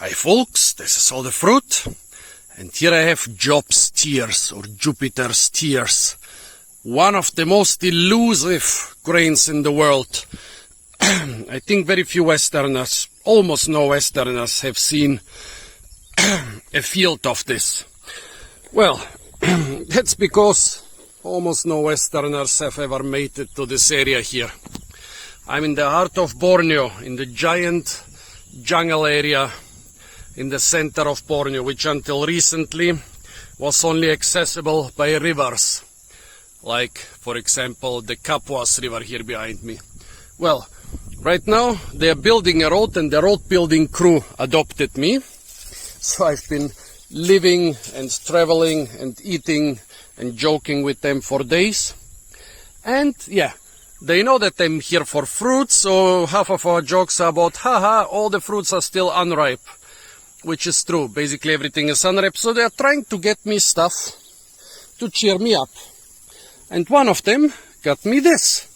Hi folks, this is all the fruit, and here I have Job's tears or Jupiter's tears, one of the most elusive grains in the world. I think very few Westerners, almost no Westerners, have seen a field of this. Well, that's because almost no Westerners have ever made it to this area here. I'm in the heart of Borneo, in the giant jungle area in the center of Borneo, which until recently was only accessible by rivers, like for example the Coix river here behind me. Well, right now they are building a road, and the road building crew adopted me, so I've been living and traveling and eating and joking with them for days. And yeah, they know that I'm here for fruits, so half of our jokes are about haha, all the fruits are still unripe. Which is true, basically everything is unripe, so they are trying to get me stuff to cheer me up. And one of them got me this.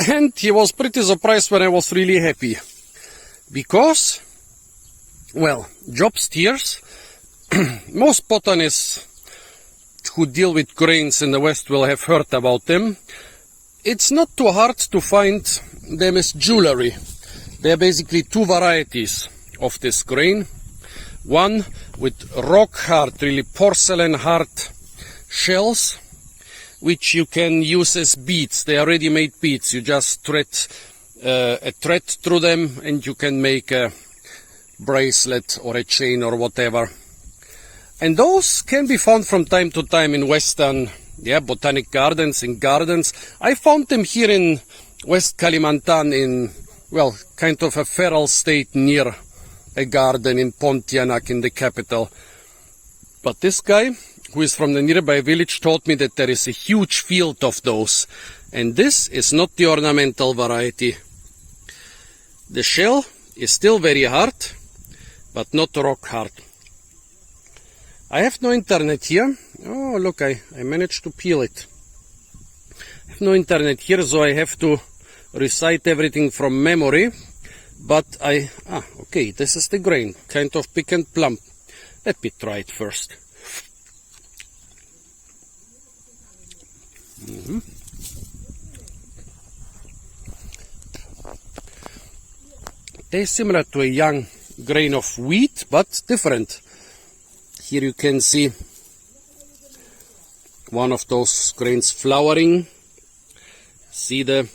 And he was pretty surprised when I was really happy. Because, well, Job's tears, most botanists who deal with grains in the West will have heard about them. It's not too hard to find them as jewelry. There are basically two varieties of this grain. One with rock hard, really porcelain hard shells, which you can use as beads. They are ready-made beads. You just thread a thread through them and you can make a bracelet or a chain or whatever. And those can be found from time to time in Western botanic gardens, in gardens. I found them here in West Kalimantan, in, well, kind of a feral state near a garden in Pontianak, in the capital. But this guy, who is from the nearby village, told me that there is a huge field of those, and this is not the ornamental variety. The shell is still very hard, but not rock hard. I have no internet here. Oh, look, I managed to peel it. I have no internet here, so I have to recite everything from memory. But okay, this is the grain, kind of pick and plump. Let me try it first. Tastes similar to a young grain of wheat, but different. Here you can see one of those grains flowering. See the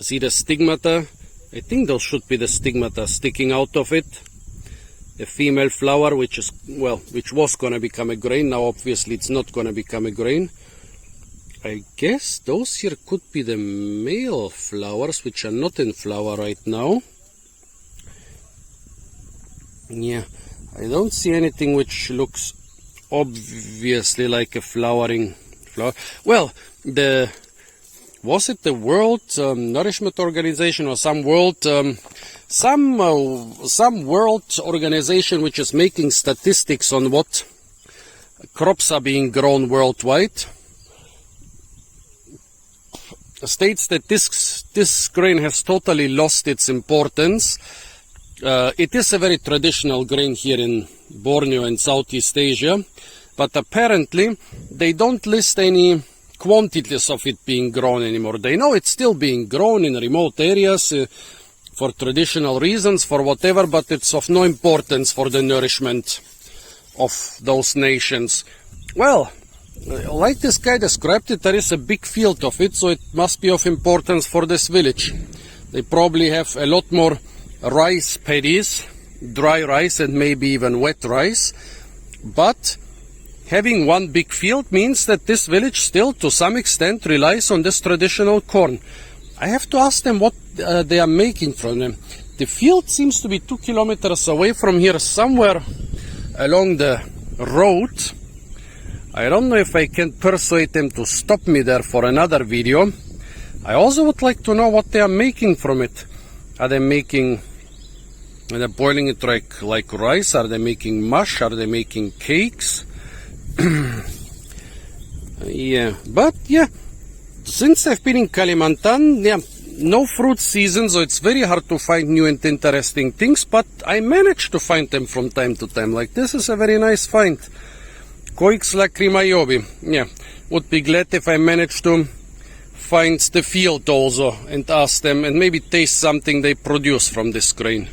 stigmata. I think those should be the stigmata sticking out of it. The female flower, which was going to become a grain. Now obviously it's not going to become a grain. I guess those here could be the male flowers, which are not in flower right now. Yeah, I don't see anything which looks obviously like a flowering flower. Well, was it the World Nourishment Organization or some world organization which is making statistics on what crops are being grown worldwide, states that this grain has totally lost its importance. It is a very traditional grain here in Borneo and Southeast Asia, but apparently they don't list any quantities of it being grown anymore. They know it's still being grown in remote areas for traditional reasons, for whatever, but it's of no importance for the nourishment of those nations. Well, like this guy described it, there is a big field of it, so it must be of importance for this village. They probably have a lot more rice paddies, dry rice and maybe even wet rice, but having one big field means that this village still, to some extent, relies on this traditional corn. I have to ask them what they are making from them. The field seems to be 2 kilometers away from here, somewhere along the road. I don't know if I can persuade them to stop me there for another video. I also would like to know what they are making from it. Are they boiling it like rice? Are they making mush? Are they making cakes? Yeah, but yeah, since I've been in Kalimantan, no fruit season, so it's very hard to find new and interesting things, but I managed to find them from time to time. Like this is a very nice find. Coix lacryma-Jobi. Yeah, would be glad if I managed to find the field also and ask them and maybe taste something they produce from this grain.